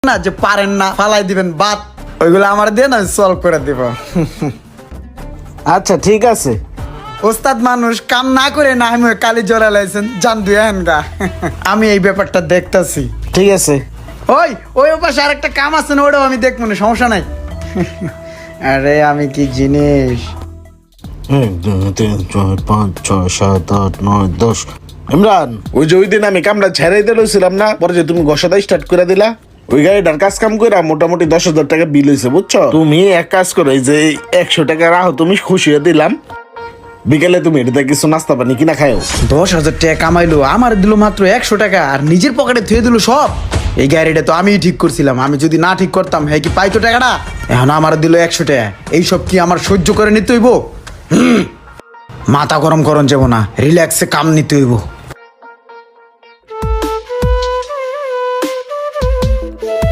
না যে পারেন না ফালাই দিবেন বাদ, ওইগুলো আমার দিয়ে না সলভ করে দিব। আচ্ছা ঠিক আছে। ওস্তাদ মানুষ কাম না করে না আমি কালি জোড়া লাইছেন জান দুই গা। আমি এই ব্যাপারটা দেখতাছি। ঠিক আছে। ওই ওই পাশে আরেকটা কাম আছে না, ওটাও আমি দেখবো না, সমস্যা নাই। আরে আমি কি জিনিস। 1 2 3 4 5 6 7 8 9 10। ইমরান, ওই যে ওই দিন আমি কামটা ছেড়াই দিলাম না, পরে যে তুমি গসাদাই স্টার্ট করে দিলা, ওই গাড়িটার কাজ কাম করে মোটামুটি 10,000 টাকা বিল হয়েছে বুঝছো। তুমি এক কাজ করো, এই যে 100 টাকা রাখো, তুমি খুশি হয়ে দিলাম, বিকেলে তুমি এটা কিছু নাস্তা পানি কিনা খাও। 10,000 টাকা কামাইলো, আমার দিল মাত্র 100 টাকা, আর নিজের পকেটে থুয়ে দিল সব। এই গাড়িটা তো আমিই ঠিক করছিলাম, আমি যদি না ঠিক করতাম হ্যাঁ কি পাইতো টাকাটা। এখন আমার দিল 100 টাকা, এইসব কি আমার সহ্য করে নিতে হইব? মাথা গরম করন যাব না, রিল্যাক্সে কাম নিতে হইব।